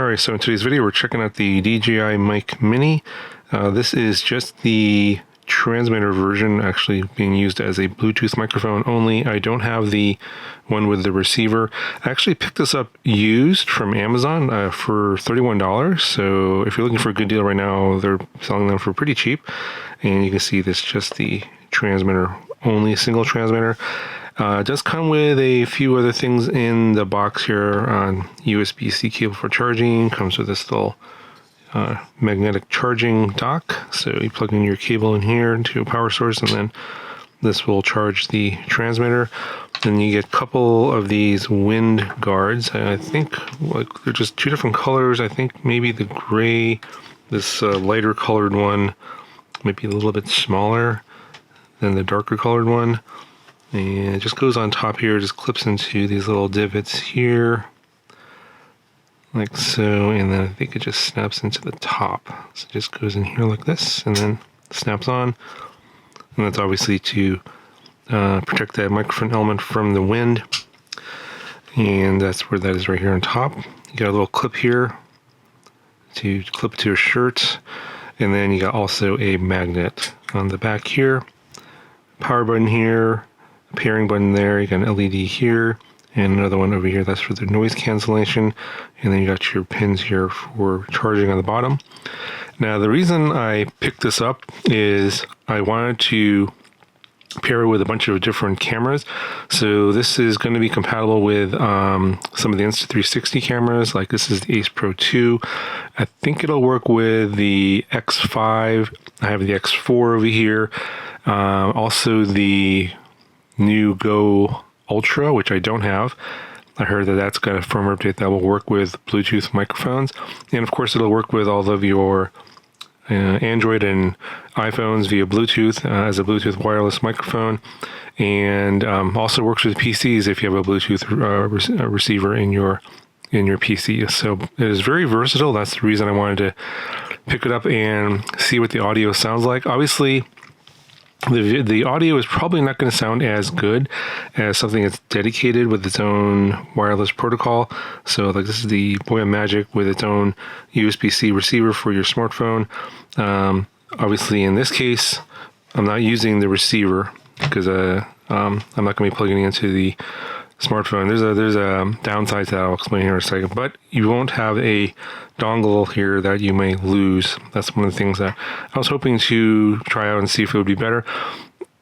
Alright, so in today's video we're checking out the DJI Mic Mini. This is just the transmitter version, actually being used as a Bluetooth microphone only. I don't have the one with the receiver. I actually picked this up used from Amazon for $31. So if you're looking for a good deal right now, they're selling them for pretty cheap. And you can see this just the transmitter only, single transmitter. It does come with a few other things in the box here. USB-C cable for charging, comes with this little magnetic charging dock. So you plug in your cable in here into a power source, and then this will charge the transmitter. Then you get a couple of these wind guards. I think they're just two different colors. I think maybe the gray, this lighter colored one, might be a little bit smaller than the darker colored one. And it just goes on top here, just clips into these little divots here, like so, and then I think it just snaps into the top. So it just goes in here like this, and then snaps on. And that's obviously to protect that microphone element from the wind. And that's where that is, right here on top. You got a little clip here to clip to a shirt, and then you got also a magnet on the back here. Power button here. Pairing button there, you got an LED here, and another one over here, that's for the noise cancellation, and then you got your pins here for charging on the bottom. Now the reason I picked this up is I wanted to pair it with a bunch of different cameras. So this is going to be compatible with some of the Insta360 cameras, like this is the Ace Pro 2. I think it'll work with the X5. I have the X4 over here. Also the new Go Ultra, which I don't have. I heard that that's got a firmware update that will work with Bluetooth microphones, and of course it'll work with all of your Android and iPhones via Bluetooth as a Bluetooth wireless microphone, and also works with PCs if you have a Bluetooth receiver in your PC. So it is very versatile. That's the reason I wanted to pick it up and see what the audio sounds like. Obviously, the audio is probably not going to sound as good as something that's dedicated with its own wireless protocol. So like this is the Boya Magic with its own USB-C receiver for your smartphone. Obviously in this case, I'm not using the receiver because I'm not going to be plugging it into the smartphone. There's a downside to that I'll explain here in a second, but you won't have a dongle here that you may lose. That's one of the things that I was hoping to try out and see if it would be better.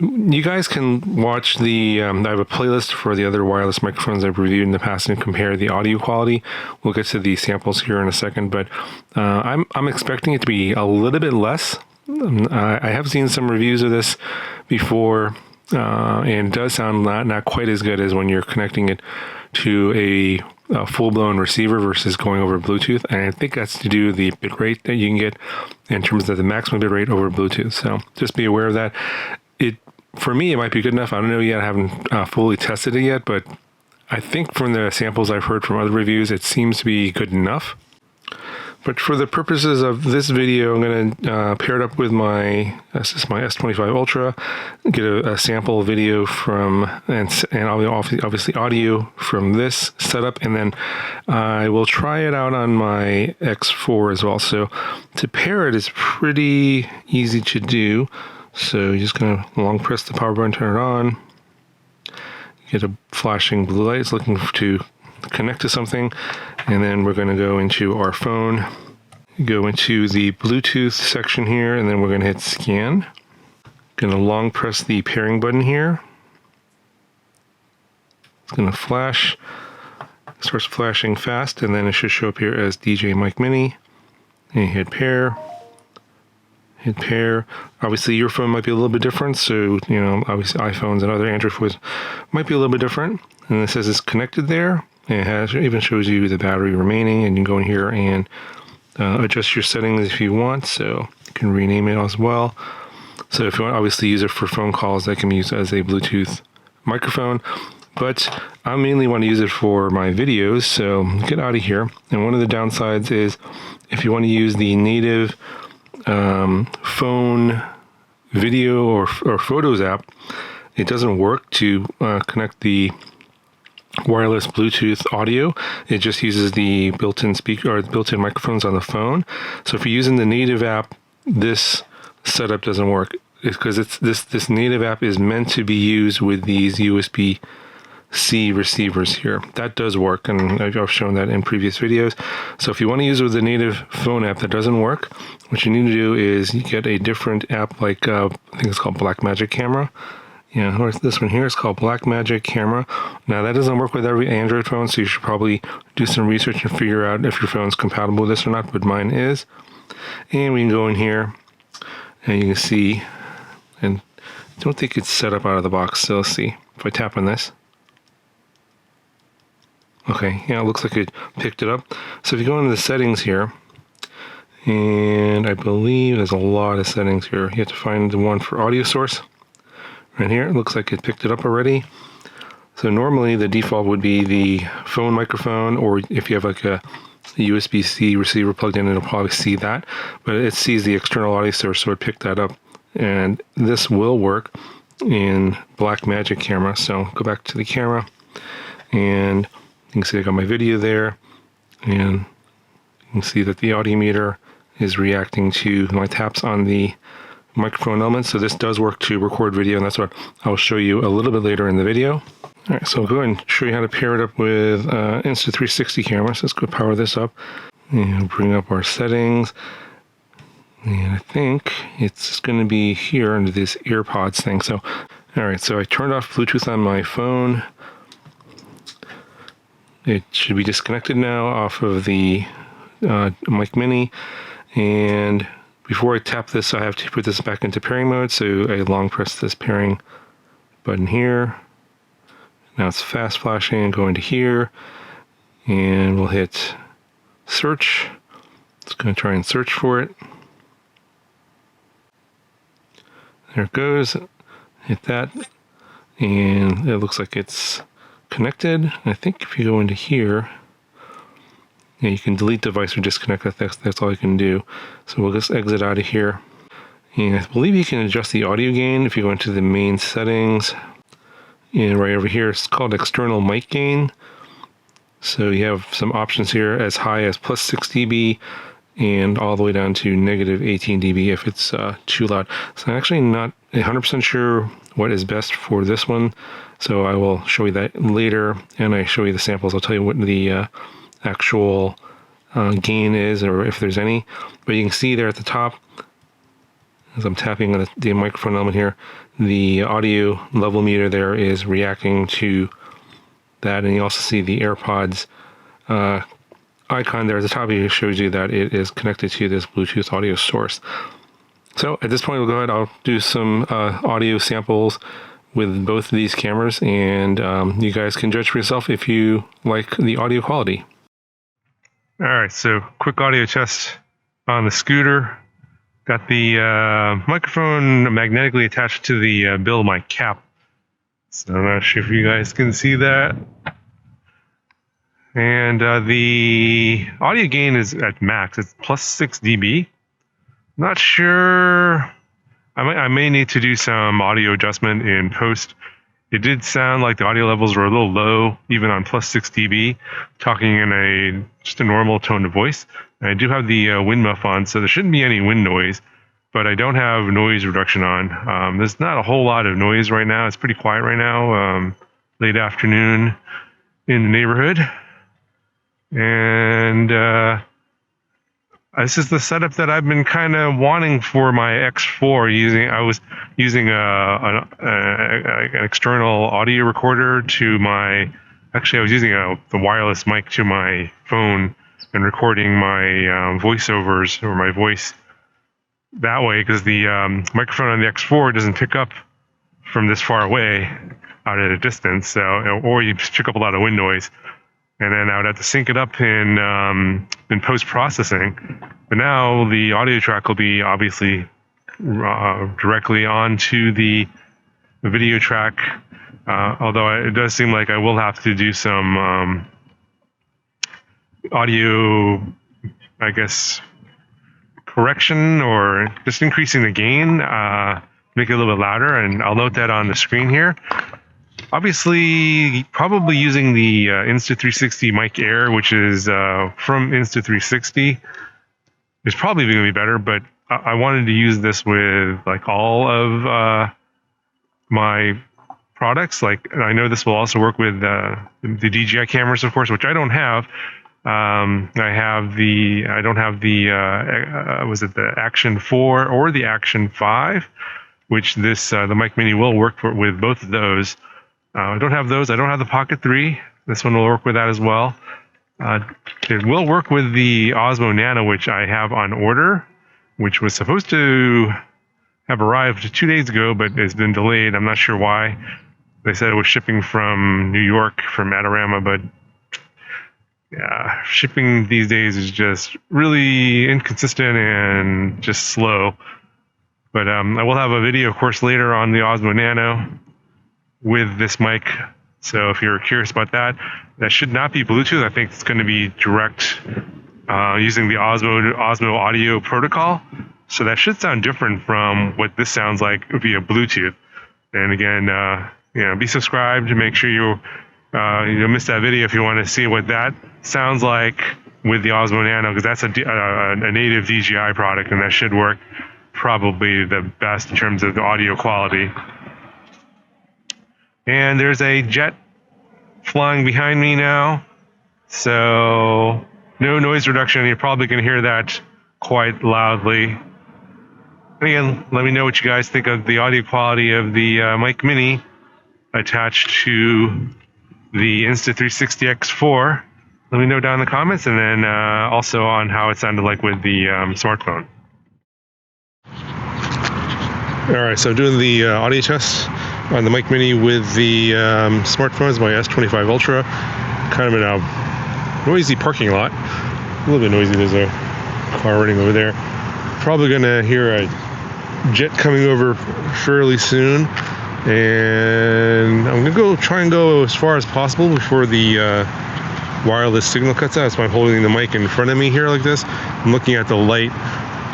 You guys can watch I have a playlist for the other wireless microphones I've reviewed in the past and compare the audio quality. We'll get to the samples here in a second, but I'm expecting it to be a little bit less. I have seen some reviews of this before, and it does sound not quite as good as when you're connecting it to a full-blown receiver versus going over Bluetooth. And I think that's to do with the bit rate that you can get in terms of the maximum bit rate over Bluetooth. So just be aware of that. For me, it might be good enough. I don't know yet. I haven't fully tested it yet, but I think from the samples I've heard from other reviews, it seems to be good enough. But for the purposes of this video, I'm going to pair it up with my S25 Ultra, get a sample video from, and obviously audio from this setup, and then I will try it out on my X4 as well. So to pair it is pretty easy to do. So you're just going to long press the power button, turn it on, get a flashing blue light. It's looking to connect to something, and then we're going to go into our phone, go into the Bluetooth section here, and then we're going to hit scan. Going to long press the pairing button here. It's going to flash. It starts flashing fast, and then it should show up here as DJI Mic Mini. And you hit pair. Hit pair. Obviously your phone might be a little bit different, so obviously iPhones and other Android phones might be a little bit different. And it says it's connected there. And it even shows you the battery remaining, and you can go in here and adjust your settings if you want. So you can rename it as well. So if you want to obviously use it for phone calls, that can be used as a Bluetooth microphone. But I mainly want to use it for my videos, so get out of here. And one of the downsides is if you want to use the native phone video or photos app, it doesn't work to connect the wireless Bluetooth audio. It just uses the built-in speaker or built-in microphones on the phone. So if you're using the native app, this setup doesn't work. It's because this native app is meant to be used with these USB-C receivers here. That does work, and I've shown that in previous videos. So if you want to use it with the native phone app that doesn't work, what you need to do is you get a different app like I think it's called Blackmagic Camera. Yeah, or this one here is called Blackmagic Camera. Now that doesn't work with every Android phone, so you should probably do some research and figure out if your phone's compatible with this or not, but mine is. And we can go in here and you can see, and I don't think it's set up out of the box, so let's see. If I tap on this. Okay, yeah, it looks like it picked it up. So if you go into the settings here, and I believe there's a lot of settings here. You have to find the one for audio source. Right here, it looks like it picked it up already. So normally the default would be the phone microphone, or if you have like a USB-C receiver plugged in, it'll probably see that. But it sees the external audio source, so it picked that up. And this will work in Blackmagic Camera. So go back to the camera, and you can see I got my video there, and you can see that the audio meter is reacting to my taps on the microphone element. So this does work to record video, and that's what I'll show you a little bit later in the video. All right, so I'll go ahead and show you how to pair it up with Insta360 camera. So let's go power this up and bring up our settings. And I think it's going to be here under this AirPods thing. So, all right, so I turned off Bluetooth on my phone. It should be disconnected now off of the Mic Mini. And before I tap this, I have to put this back into pairing mode. So I long press this pairing button here. Now it's fast flashing and going to here. And we'll hit search. It's going to try and search for it. There it goes. Hit that. And it looks like it's connected. I think if you go into here, yeah, you can delete device or disconnect. That's all you can do. So we'll just exit out of here. And I believe you can adjust the audio gain if you go into the main settings. And right over here, it's called external mic gain. So you have some options here as high as plus 6 dB and all the way down to negative 18 dB if it's too loud. So I'm actually not 100% sure what is best for this one. So I will show you that later, and I show you the samples. I'll tell you what the actual gain is, or if there's any. But you can see there at the top, as I'm tapping on the microphone element here, the audio level meter there is reacting to that, and you also see the AirPods icon there at the top. It shows you that it is connected to this Bluetooth audio source. So at this point, we'll go ahead. I'll do some audio samples with both of these cameras, and you guys can judge for yourself if you like the audio quality. All right, so quick audio test on the scooter. Got the microphone magnetically attached to the bill of my cap. So I'm not sure if you guys can see that. And the audio gain is at max. It's plus 6 dB. Not sure. I may need to do some audio adjustment in post. It did sound like the audio levels were a little low, even on plus 6 dB, talking in just a normal tone of voice. And I do have the wind muff on, so there shouldn't be any wind noise, but I don't have noise reduction on. There's not a whole lot of noise right now. It's pretty quiet right now, late afternoon in the neighborhood. And this is the setup that I've been kind of wanting for my X4. I was using an external audio recorder to my. Actually, I was using the wireless mic to my phone and recording my voiceovers or my voice that way, because the microphone on the X4 doesn't pick up from this far away out at a distance. So, or you pick up a lot of wind noise. And then I would have to sync it up in post-processing. But now the audio track will be obviously directly onto the video track. Although it does seem like I will have to do some audio, I guess, correction, or just increasing the gain, make it a little bit louder. And I'll note that on the screen here. Obviously, probably using the Insta360 Mic Air, which is from Insta360, is probably going to be better. But I wanted to use this with like all of my products. Like, I know this will also work with the DJI cameras, of course, which I don't have. I don't have the was it the Action 4 or the Action 5, which this the Mic Mini will work with both of those. I don't have those. I don't have the Pocket 3. This one will work with that as well. It will work with the Osmo Nano, which I have on order, which was supposed to have arrived 2 days ago, but has been delayed. I'm not sure why. They said it was shipping from New York, from Adorama, but yeah, shipping these days is just really inconsistent and just slow. But I will have a video, of course, later on the Osmo Nano with this mic. So if you're curious about that, that should not be Bluetooth. I think it's going to be direct using the Osmo audio protocol. So that should sound different from what this sounds like via Bluetooth. And again, be subscribed to make sure you don't miss that video if you want to see what that sounds like with the Osmo Nano, because that's a native DJI product, and that should work probably the best in terms of the audio quality. And there's a jet flying behind me now, so no noise reduction. You're probably going to hear that quite loudly. Again, let me know what you guys think of the audio quality of the Mic Mini attached to the Insta360 X4. Let me know down in the comments, and then also on how it sounded like with the smartphone. All right, so I'm doing the audio test on the Mic Mini with the smartphones, my S25 Ultra. Kind of in a noisy parking lot. A little bit noisy. There's a car running over there. Probably going to hear a jet coming over fairly soon. And I'm going to try and go as far as possible before the wireless signal cuts out. That's why I'm holding the mic in front of me here like this. I'm looking at the light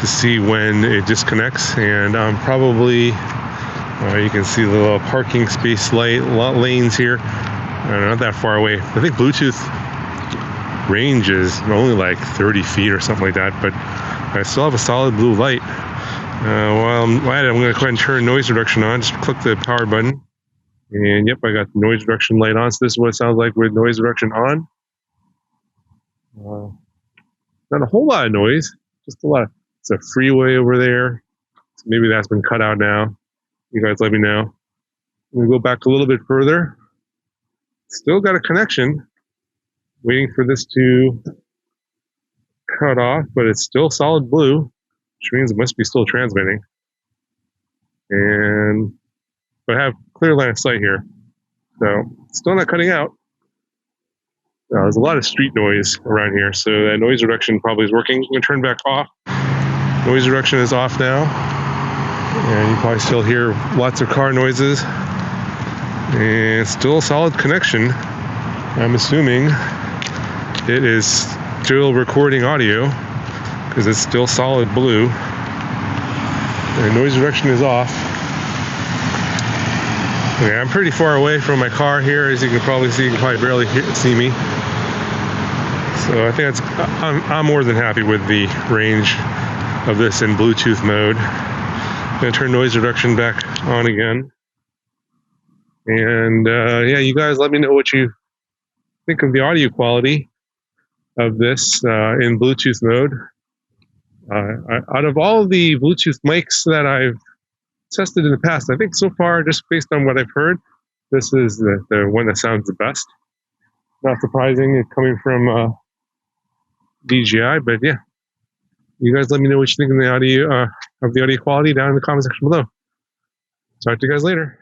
to see when it disconnects, and I'm probably you can see the little parking space lanes here. Not that far away. I think Bluetooth range is only like 30 feet or something like that, but I still have a solid blue light. While I'm at it, I'm going to go ahead and turn noise reduction on. Just click the power button, and yep, I got the noise reduction light on. So this is what it sounds like with noise reduction on. Not a whole lot of noise, just a lot. It's a freeway over there. So maybe that's been cut out now. You guys let me know. I'm going to go back a little bit further. Still got a connection. Waiting for this to cut off, but it's still solid blue, which means it must be still transmitting. And I have clear line of sight here. So still not cutting out. There's a lot of street noise around here, so that noise reduction probably is working. I'm going to turn back off. Noise reduction is off now. And you probably still hear lots of car noises. And still a solid connection. I'm assuming it is still recording audio because it's still solid blue. And noise reduction is off. Okay, I'm pretty far away from my car here, as you can probably see. You can probably barely see me. So I think I'm more than happy with the range of this in Bluetooth mode. I'm going to turn noise reduction back on again. And yeah, you guys let me know what you think of the audio quality of this in Bluetooth mode. Out of all of the Bluetooth mics that I've tested in the past, I think so far, just based on what I've heard, this is the one that sounds the best. Not surprising, it's coming from DJI, but yeah. You guys let me know what you think of the audio quality down in the comment section below. Talk to you guys later.